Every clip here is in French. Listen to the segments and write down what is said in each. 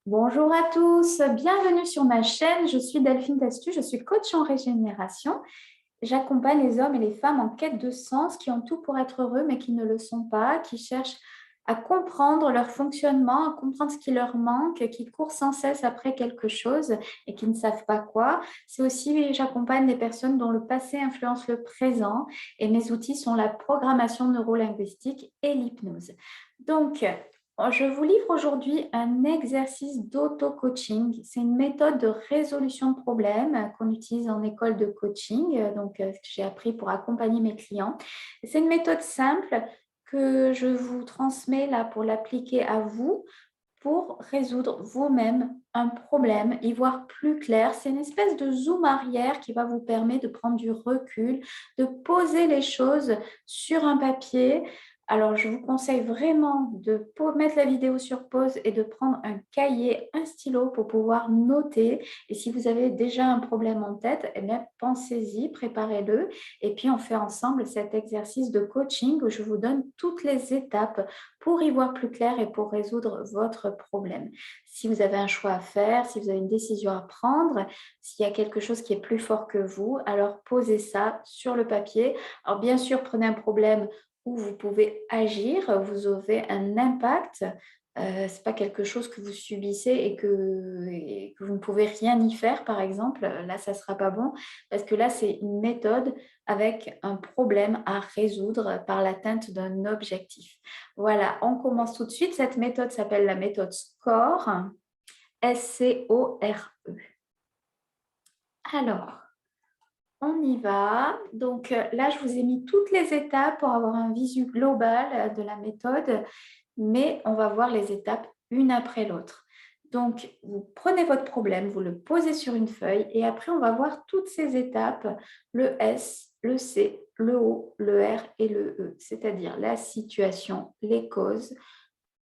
Bonjour à tous, bienvenue sur ma chaîne. Je suis Delphine Testu, je suis coach en régénération. J'accompagne les hommes et les femmes en quête de sens qui ont tout pour être heureux mais qui ne le sont pas, qui cherchent à comprendre leur fonctionnement, à comprendre ce qui leur manque, qui courent sans cesse après quelque chose et qui ne savent pas quoi. C'est aussi, j'accompagne des personnes dont le passé influence le présent et mes outils sont la programmation neurolinguistique et l'hypnose. Donc, je vous livre aujourd'hui un exercice d'auto-coaching. C'est une méthode de résolution de problèmes qu'on utilise en école de coaching, que j'ai appris pour accompagner mes clients. C'est une méthode simple que je vous transmets là pour l'appliquer à vous pour résoudre vous-même un problème, y voir plus clair. C'est une espèce de zoom arrière qui va vous permettre de prendre du recul, de poser les choses sur un papier. Alors, je vous conseille vraiment de mettre la vidéo sur pause et de prendre un cahier, un stylo pour pouvoir noter. Et si vous avez déjà un problème en tête, eh bien, pensez-y, préparez-le. Et puis, on fait ensemble cet exercice de coaching où je vous donne toutes les étapes pour y voir plus clair et pour résoudre votre problème. Si vous avez un choix à faire, si vous avez une décision à prendre, s'il y a quelque chose qui est plus fort que vous, alors posez ça sur le papier. Alors bien sûr, prenez un problème où vous pouvez agir, vous avez un impact. Ce n'est pas quelque chose que vous subissez et que vous ne pouvez rien y faire, par exemple. Là, ça ne sera pas bon parce que là, c'est une méthode avec un problème à résoudre par l'atteinte d'un objectif. Voilà, on commence tout de suite. Cette méthode s'appelle la méthode SCORE, S-C-O-R-E. Alors, on y va. Donc là, je vous ai mis toutes les étapes pour avoir un visu global de la méthode, mais on va voir les étapes une après l'autre. Donc, vous prenez votre problème, vous le posez sur une feuille et après, on va voir toutes ces étapes, le S, le C, le O, le R et le E, c'est-à-dire la situation, les causes,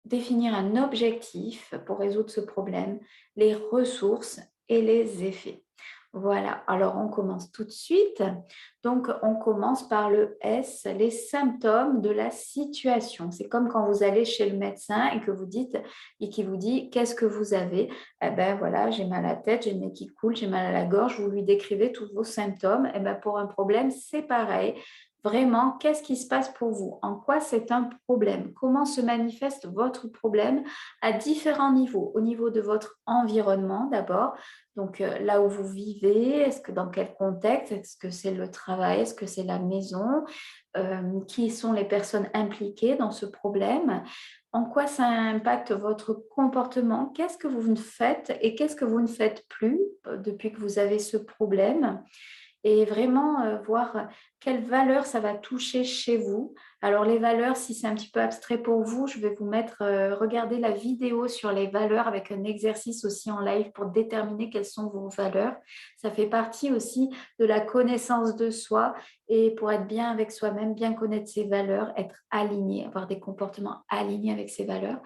définir un objectif pour résoudre ce problème, les ressources et les effets. Voilà, alors on commence tout de suite. Donc, on commence par le S, les symptômes de la situation. C'est comme quand vous allez chez le médecin et que vous dites, et qui vous dit, qu'est-ce que vous avez? Eh ben voilà, j'ai mal à la tête, j'ai le nez qui coule, j'ai mal à la gorge. Vous lui décrivez tous vos symptômes. Eh ben pour un problème, c'est pareil. Vraiment, qu'est-ce qui se passe pour vous? En quoi c'est un problème? Comment se manifeste votre problème à différents niveaux? Au niveau de votre environnement d'abord, donc là où vous vivez, est-ce que dans quel contexte? Est-ce que c'est le travail? Est-ce que c'est la maison? Qui sont les personnes impliquées dans ce problème? En quoi ça impacte votre comportement? Qu'est-ce que vous ne faites et qu'est-ce que vous ne faites plus depuis que vous avez ce problème? Et vraiment voir quelles valeurs ça va toucher chez vous. Alors les valeurs, si c'est un petit peu abstrait pour vous, je vais vous mettre, regarder la vidéo sur les valeurs avec un exercice aussi en live pour déterminer quelles sont vos valeurs. Ça fait partie aussi de la connaissance de soi et pour être bien avec soi-même, bien connaître ses valeurs, être aligné, avoir des comportements alignés avec ses valeurs.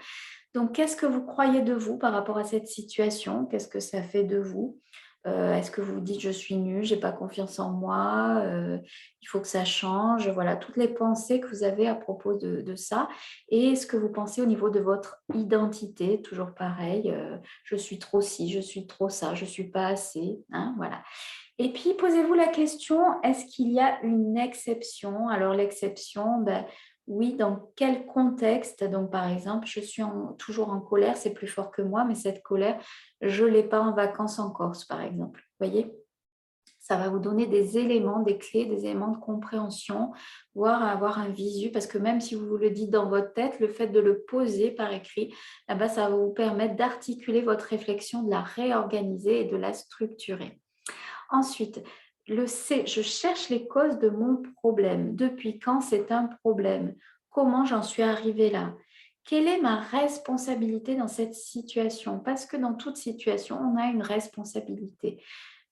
Donc, qu'est-ce que vous croyez de vous par rapport à cette situation? Qu'est-ce que ça fait de vous? Est-ce que vous vous dites je suis nulle, j'ai pas confiance en moi, il faut que ça change? Voilà, toutes les pensées que vous avez à propos de ça et ce que vous pensez au niveau de votre identité, toujours pareil, je suis trop ci, je suis trop ça, je suis pas assez, hein, voilà. Et puis, posez-vous la question, est-ce qu'il y a une exception? Alors, l'exception, ben, oui, dans quel contexte? Donc, par exemple, je suis toujours en colère, c'est plus fort que moi, mais cette colère, je ne l'ai pas en vacances en Corse, par exemple. Vous voyez? Ça va vous donner des éléments, des clés, des éléments de compréhension, voire avoir un visu, parce que même si vous vous le dites dans votre tête, le fait de le poser par écrit, eh ben, ça va vous permettre d'articuler votre réflexion, de la réorganiser et de la structurer. Ensuite, le C, je cherche les causes de mon problème. Depuis quand c'est un problème? Comment j'en suis arrivée là? Quelle est ma responsabilité dans cette situation? Parce que dans toute situation, on a une responsabilité.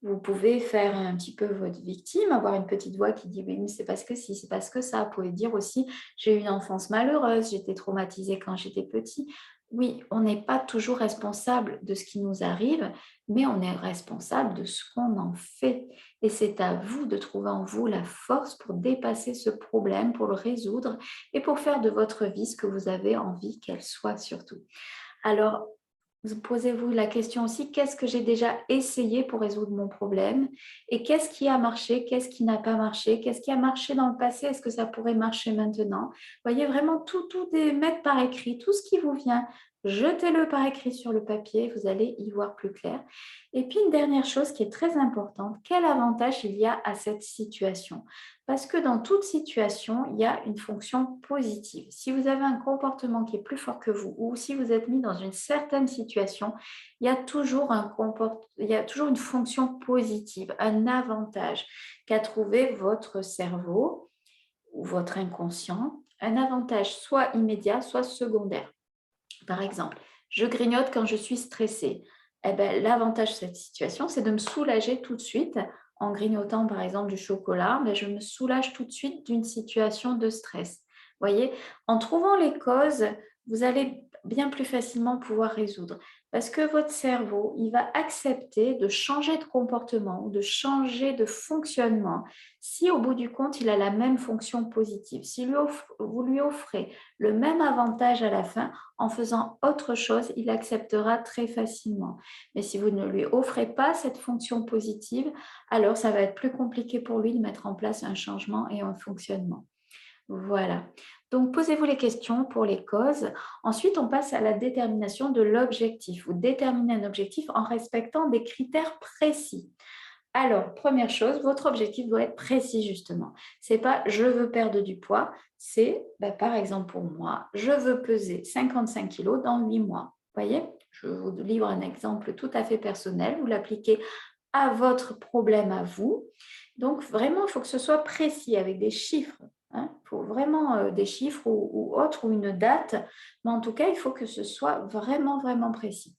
Vous pouvez faire un petit peu votre victime, avoir une petite voix qui dit oui, mais c'est parce que si, c'est parce que ça. Vous pouvez dire aussi j'ai eu une enfance malheureuse, j'étais traumatisée quand j'étais petit. Oui, on n'est pas toujours responsable de ce qui nous arrive, mais on est responsable de ce qu'on en fait. Et c'est à vous de trouver en vous la force pour dépasser ce problème, pour le résoudre et pour faire de votre vie ce que vous avez envie qu'elle soit surtout. Alors, Posez-vous la question aussi, qu'est-ce que j'ai déjà essayé pour résoudre mon problème et qu'est-ce qui a marché, qu'est-ce qui n'a pas marché, qu'est-ce qui a marché dans le passé, est-ce que ça pourrait marcher maintenant? Voyez vraiment tout mettre par écrit, tout ce qui vous vient, jetez-le par écrit sur le papier, vous allez y voir plus clair. Et puis une dernière chose qui est très importante, quel avantage il y a à cette situation? Parce que dans toute situation, il y a une fonction positive. Si vous avez un comportement qui est plus fort que vous ou si vous êtes mis dans une certaine situation, il y a toujours, il y a toujours une fonction positive, un avantage qu'a trouvé votre cerveau ou votre inconscient, un avantage soit immédiat, soit secondaire. Par exemple, je grignote quand je suis stressée. Eh ben, l'avantage de cette situation, c'est de me soulager tout de suite. En grignotant, par exemple, du chocolat, mais je me soulage tout de suite d'une situation de stress. Voyez, en trouvant les causes, vous allez bien plus facilement pouvoir résoudre. Parce que votre cerveau, il va accepter de changer de comportement ou de changer de fonctionnement si au bout du compte, il a la même fonction positive. Si vous lui offrez le même avantage à la fin, en faisant autre chose, il acceptera très facilement. Mais si vous ne lui offrez pas cette fonction positive, alors ça va être plus compliqué pour lui de mettre en place un changement et un fonctionnement. Voilà. Donc, posez-vous les questions pour les causes. Ensuite, on passe à la détermination de l'objectif. Vous déterminez un objectif en respectant des critères précis. Alors, première chose, votre objectif doit être précis justement. C'est pas je veux perdre du poids, c'est par exemple pour moi, je veux peser 55 kilos dans 8 mois. Vous voyez, je vous livre un exemple tout à fait personnel, vous l'appliquez à votre problème à vous. Donc vraiment, il faut que ce soit précis avec des chiffres. Hein. Il faut vraiment des chiffres ou autre ou une date, mais en tout cas, il faut que ce soit vraiment, vraiment précis.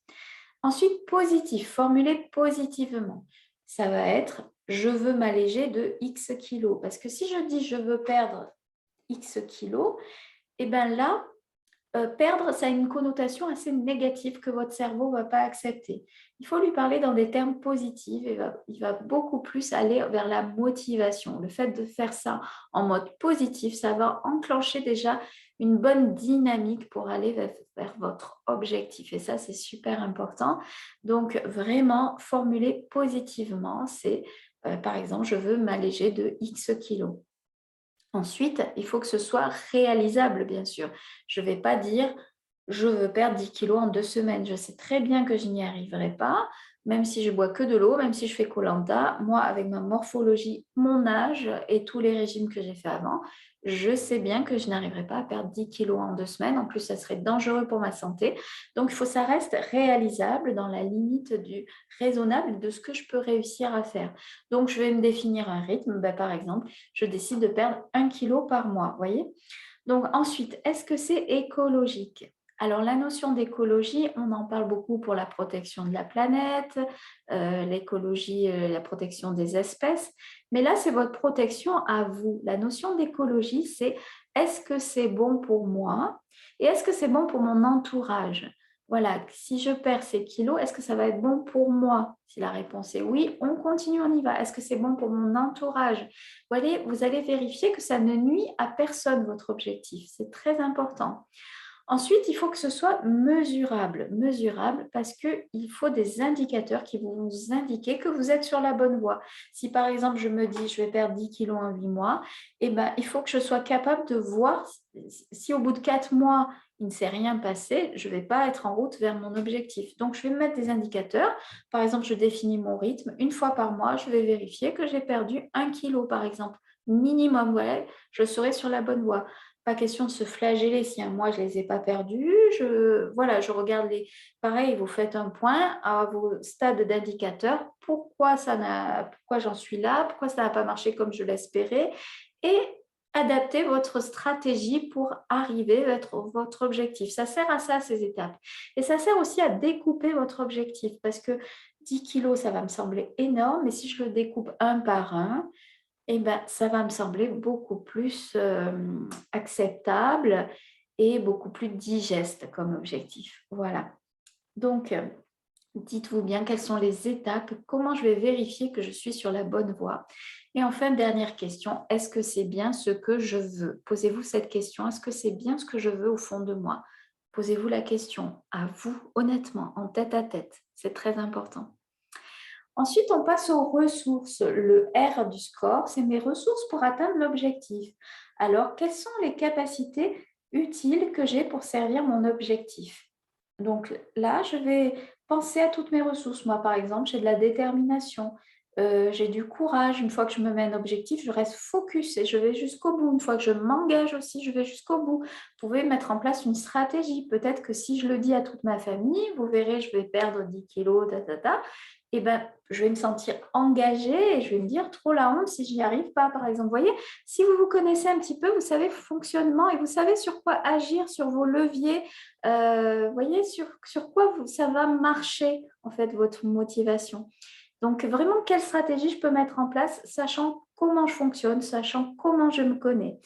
Ensuite, positif, formulé positivement. Ça va être je veux m'alléger de X kilos. Parce que si je dis je veux perdre X kilos, et bien là, perdre, ça a une connotation assez négative que votre cerveau ne va pas accepter. Il faut lui parler dans des termes positifs et il va beaucoup plus aller vers la motivation. Le fait de faire ça en mode positif, ça va enclencher déjà une bonne dynamique pour aller vers votre objectif. Et ça, c'est super important. Donc, vraiment, formuler positivement, c'est par exemple, je veux m'alléger de X kilos. Ensuite, il faut que ce soit réalisable, bien sûr. Je ne vais pas dire je veux perdre 10 kilos en 2 semaines. Je sais très bien que je n'y arriverai pas, même si je bois que de l'eau, même si je fais koh. Moi, avec ma morphologie, mon âge et tous les régimes que j'ai fait avant, je sais bien que je n'arriverai pas à perdre 10 kilos en 2 semaines. En plus, ça serait dangereux pour ma santé. Donc, il faut que ça reste réalisable dans la limite du raisonnable de ce que je peux réussir à faire. Donc, je vais me définir un rythme. Par exemple, je décide de perdre 1 kilo par mois. Voyez. Donc, ensuite, est-ce que c'est écologique? Alors, la notion d'écologie, on en parle beaucoup pour la protection de la planète, l'écologie, la protection des espèces. Mais là, c'est votre protection à vous. La notion d'écologie, c'est est-ce que c'est bon pour moi et est-ce que c'est bon pour mon entourage? Voilà, si je perds ces kilos, est-ce que ça va être bon pour moi? Si la réponse est oui, on continue, on y va. Est-ce que c'est bon pour mon entourage? Vous allez vérifier que ça ne nuit à personne, votre objectif. C'est très important. Ensuite, il faut que ce soit mesurable. Mesurable parce qu'il faut des indicateurs qui vont vous indiquer que vous êtes sur la bonne voie. Si par exemple, je me dis je vais perdre 10 kilos en 8 mois, il faut que je sois capable de voir si au bout de 4 mois, il ne s'est rien passé, je ne vais pas être en route vers mon objectif. Donc, je vais me mettre des indicateurs. Par exemple, je définis mon rythme. Une fois par mois, je vais vérifier que j'ai perdu 1 kilo, par exemple. Minimum, voilà, je serai sur la bonne voie. Pas question de se flageller si un mois je ne les ai pas perdus. Je regarde les. Pareil, vous faites un point à vos stades d'indicateurs. Pourquoi j'en suis là? Pourquoi ça n'a pas marché comme je l'espérais? Et adapter votre stratégie pour arriver vers votre objectif. Ça sert à ça, ces étapes. Et ça sert aussi à découper votre objectif parce que 10 kilos, ça va me sembler énorme, mais si je le découpe un par un, ça va me sembler beaucoup plus acceptable et beaucoup plus digeste comme objectif. Voilà. Donc, dites-vous bien quelles sont les étapes, comment je vais vérifier que je suis sur la bonne voie. Et enfin, dernière question, est-ce que c'est bien ce que je veux? Posez-vous cette question, est-ce que c'est bien ce que je veux au fond de moi? Posez-vous la question, à vous, honnêtement, en tête à tête. C'est très important. Ensuite, on passe aux ressources. Le R du score, c'est mes ressources pour atteindre l'objectif. Alors, quelles sont les capacités utiles que j'ai pour servir mon objectif? Donc là, je vais penser à toutes mes ressources. Moi, par exemple, j'ai de la détermination, j'ai du courage. Une fois que je me mets un objectif, je reste focus et je vais jusqu'au bout. Une fois que je m'engage aussi, je vais jusqu'au bout. Vous pouvez mettre en place une stratégie. Peut-être que si je le dis à toute ma famille, vous verrez, je vais perdre 10 kilos, et ben, je vais me sentir engagée et je vais me dire trop la honte si je n'y arrive pas, par exemple. Vous voyez, si vous vous connaissez un petit peu, vous savez le fonctionnement et vous savez sur quoi agir, sur vos leviers, vous voyez, sur quoi ça va marcher, en fait, votre motivation. Donc, vraiment, quelle stratégie je peux mettre en place, sachant comment je fonctionne, sachant comment je me connais.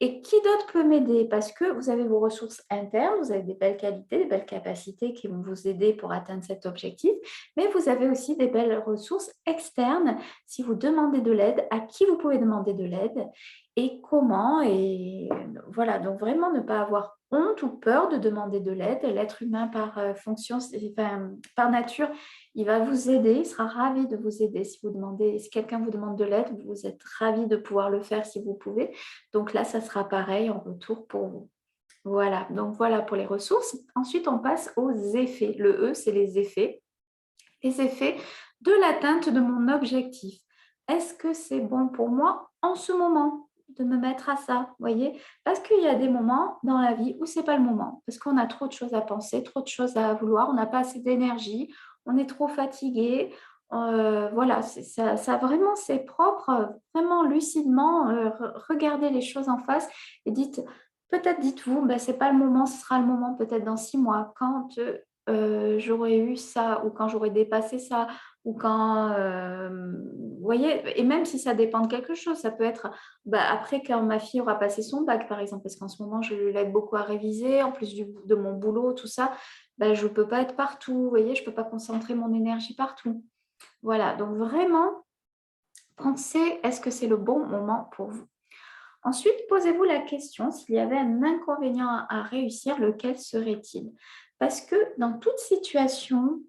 Et qui d'autre peut m'aider? Parce que vous avez vos ressources internes, vous avez des belles qualités, des belles capacités qui vont vous aider pour atteindre cet objectif, mais vous avez aussi des belles ressources externes. Si vous demandez de l'aide, à qui vous pouvez demander de l'aide et comment. Et voilà, donc vraiment ne pas avoir honte ou peur de demander de l'aide. L'être humain par fonction, enfin, par nature, il va vous aider, il sera ravi de vous aider si vous demandez, si quelqu'un vous demande de l'aide, vous êtes ravi de pouvoir le faire si vous pouvez. Donc là, ça sera pareil en retour pour vous. Voilà, donc voilà pour les ressources. Ensuite, on passe aux effets. Le E, c'est les effets. Les effets de l'atteinte de mon objectif. Est-ce que c'est bon pour moi en ce moment de me mettre à ça, voyez? Parce qu'il y a des moments dans la vie où c'est pas le moment, parce qu'on a trop de choses à penser, trop de choses à vouloir, on n'a pas assez d'énergie, on est trop fatigué. Voilà, ça vraiment c'est propre, vraiment lucidement, regardez les choses en face et peut-être dites-vous, ben, c'est pas le moment, ce sera le moment peut-être dans 6 mois, quand j'aurais eu ça ou quand j'aurais dépassé ça ou quand, vous voyez, et même si ça dépend de quelque chose, ça peut être bah, après quand ma fille aura passé son bac, par exemple, parce qu'en ce moment, je l'aide beaucoup à réviser, en plus de mon boulot, tout ça, bah, je ne peux pas être partout, vous voyez, je ne peux pas concentrer mon énergie partout. Voilà, donc vraiment, pensez, est-ce que c'est le bon moment pour vous? Ensuite, posez-vous la question, s'il y avait un inconvénient à réussir, lequel serait-il? Parce que dans toute situation,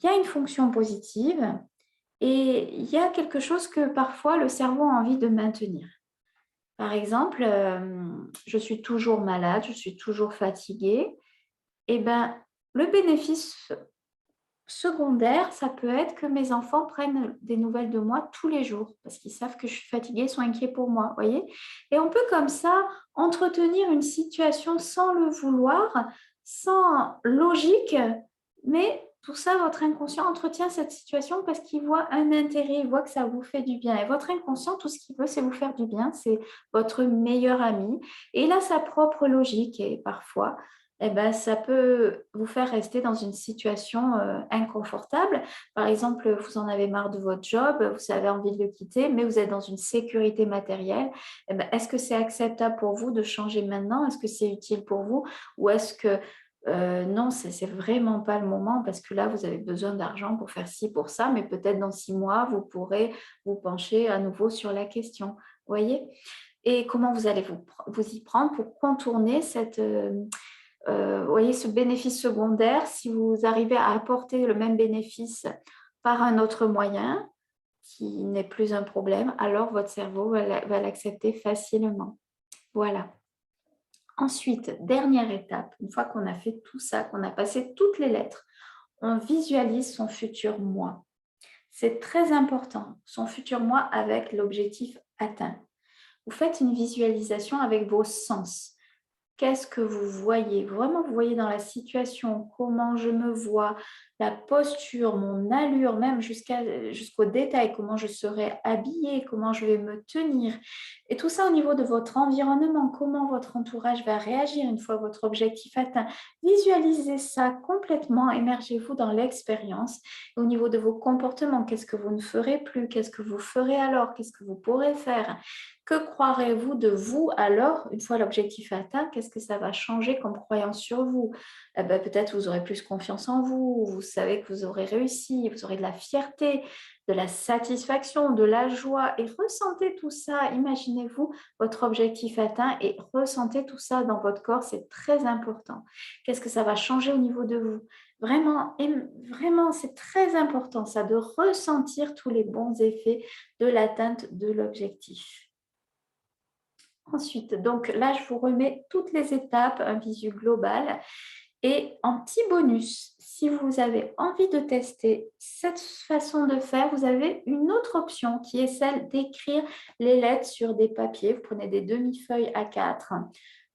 il y a une fonction positive et il y a quelque chose que parfois le cerveau a envie de maintenir. Par exemple, je suis toujours malade, je suis toujours fatiguée. Eh ben, le bénéfice secondaire, ça peut être que mes enfants prennent des nouvelles de moi tous les jours parce qu'ils savent que je suis fatiguée, ils sont inquiets pour moi, voyez? Et on peut comme ça entretenir une situation sans le vouloir, sans logique, mais pour ça, votre inconscient entretient cette situation parce qu'il voit un intérêt, il voit que ça vous fait du bien. Et votre inconscient, tout ce qu'il veut, c'est vous faire du bien, c'est votre meilleur ami. Et il a sa propre logique et parfois, eh ben, ça peut vous faire rester dans une situation inconfortable. Par exemple, vous en avez marre de votre job, vous avez envie de le quitter, mais vous êtes dans une sécurité matérielle. Eh ben, est-ce que c'est acceptable pour vous de changer maintenant? Est-ce que c'est utile pour vous? Ou est-ce que non, c'est vraiment pas le moment parce que là, vous avez besoin d'argent pour faire ci, pour ça, mais peut-être dans 6 mois, vous pourrez vous pencher à nouveau sur la question. Vous voyez? Et comment vous allez vous y prendre pour contourner vous voyez, ce bénéfice secondaire, si vous arrivez à apporter le même bénéfice par un autre moyen qui n'est plus un problème, alors votre cerveau va l'accepter facilement. Voilà. Ensuite, dernière étape, une fois qu'on a fait tout ça, qu'on a passé toutes les lettres, on visualise son futur moi. C'est très important, son futur moi avec l'objectif atteint. Vous faites une visualisation avec vos sens. Qu'est-ce que vous voyez? Vraiment, vous voyez dans la situation, comment je me vois, la posture, mon allure, même jusqu'au détail, comment je serai habillée, comment je vais me tenir. Et tout ça au niveau de votre environnement, comment votre entourage va réagir une fois votre objectif atteint. Visualisez ça complètement, émergez-vous dans l'expérience. Au niveau de vos comportements, qu'est-ce que vous ne ferez plus? Qu'est-ce que vous ferez alors? Qu'est-ce que vous pourrez faire? Que croirez-vous de vous alors, une fois l'objectif atteint, qu'est-ce que ça va changer comme croyance sur vous? Ben, peut-être vous aurez plus confiance en vous, vous savez que vous aurez réussi, vous aurez de la fierté, de la satisfaction, de la joie et ressentez tout ça. Imaginez-vous votre objectif atteint et ressentez tout ça dans votre corps, c'est très important. Qu'est-ce que ça va changer au niveau de vous? Vraiment, vraiment, c'est très important ça, de ressentir tous les bons effets de l'atteinte de l'objectif. Ensuite, donc là, je vous remets toutes les étapes, un visu global. Et en petit bonus, si vous avez envie de tester cette façon de faire, vous avez une autre option qui est celle d'écrire les lettres sur des papiers. Vous prenez des demi-feuilles A4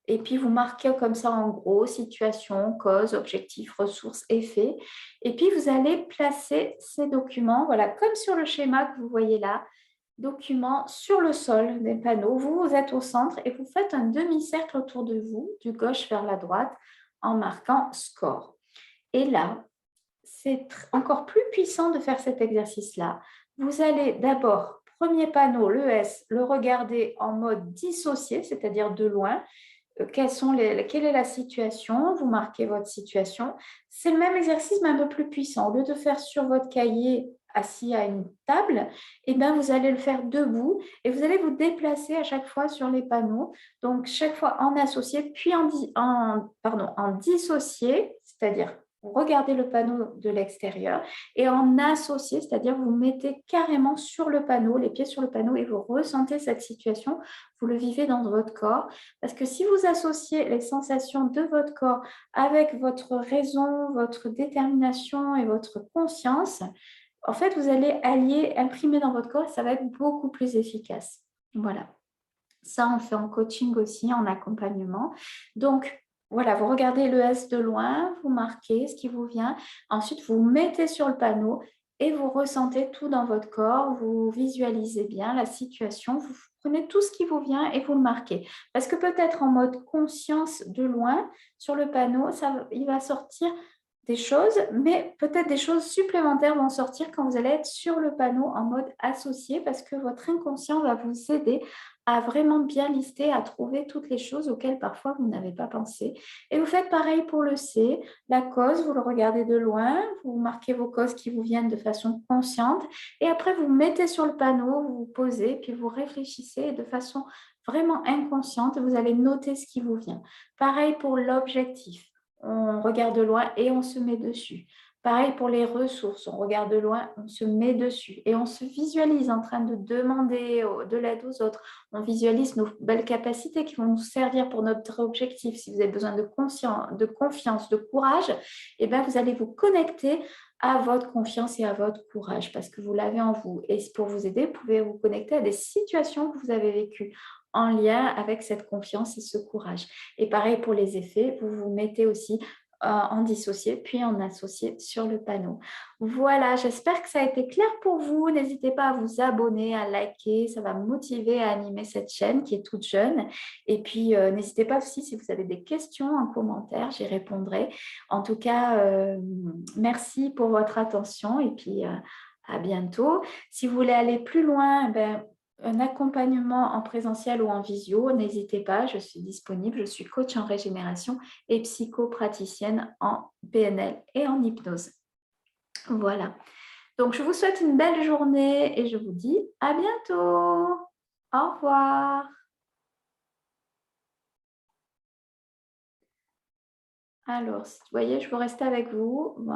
et puis vous marquez comme ça en gros situation, cause, objectif, ressources, effet. Et puis vous allez placer ces documents, voilà, comme sur le schéma que vous voyez là, documents sur le sol des panneaux. Vous êtes au centre et vous faites un demi-cercle autour de vous, du gauche vers la droite, en marquant score. Et là, c'est encore plus puissant de faire cet exercice-là. Vous allez d'abord, premier panneau, le S, le regarder en mode dissocié, c'est-à-dire de loin. Quelle est la situation? Vous marquez votre situation. C'est le même exercice, mais un peu plus puissant. Au lieu de faire sur votre cahier assis à une table, eh bien, vous allez le faire debout et vous allez vous déplacer à chaque fois sur les panneaux. Donc, chaque fois en associé, puis en dissocié, c'est-à-dire vous regardez le panneau de l'extérieur et en associé, c'est-à-dire vous mettez carrément sur le panneau, les pieds sur le panneau et vous ressentez cette situation, vous le vivez dans votre corps. Parce que si vous associez les sensations de votre corps avec votre raison, votre détermination et votre conscience, en fait, vous allez allier, imprimer dans votre corps et ça va être beaucoup plus efficace. Voilà. Ça, on le fait en coaching aussi, en accompagnement. Donc, voilà, vous regardez le S de loin, vous marquez ce qui vous vient. Ensuite, vous mettez sur le panneau et vous ressentez tout dans votre corps. Vous visualisez bien la situation. Vous prenez tout ce qui vous vient et vous le marquez. Parce que peut-être en mode conscience de loin, sur le panneau, il va sortir des choses, mais peut-être des choses supplémentaires vont sortir quand vous allez être sur le panneau en mode associé parce que votre inconscient va vous aider à vraiment bien lister, à trouver toutes les choses auxquelles parfois vous n'avez pas pensé. Et vous faites pareil pour le C, la cause, vous le regardez de loin, vous marquez vos causes qui vous viennent de façon consciente et après vous mettez sur le panneau, vous vous posez, puis vous réfléchissez de façon vraiment inconsciente et vous allez noter ce qui vous vient. Pareil pour l'objectif. On regarde de loin et on se met dessus. Pareil pour les ressources, on regarde de loin, on se met dessus et on se visualise en train de demander de l'aide aux autres. On visualise nos belles capacités qui vont nous servir pour notre objectif. Si vous avez besoin de confiance, de courage, eh bien, vous allez vous connecter à votre confiance et à votre courage parce que vous l'avez en vous. Et pour vous aider, vous pouvez vous connecter à des situations que vous avez vécues en lien avec cette confiance et ce courage. Et pareil pour les effets, vous vous mettez aussi en dissocié, puis en associé sur le panneau. Voilà, j'espère que ça a été clair pour vous. N'hésitez pas à vous abonner, à liker, ça va me motiver à animer cette chaîne qui est toute jeune. Et puis, n'hésitez pas aussi si vous avez des questions en commentaire, j'y répondrai. En tout cas, merci pour votre attention et puis à bientôt. Si vous voulez aller plus loin, ben, un accompagnement en présentiel ou en visio, n'hésitez pas, je suis disponible. Je suis coach en régénération et psychopraticienne en PNL et en hypnose. Voilà. Donc, je vous souhaite une belle journée et je vous dis à bientôt. Au revoir. Alors, vous voyez, je veux rester avec vous. Voilà.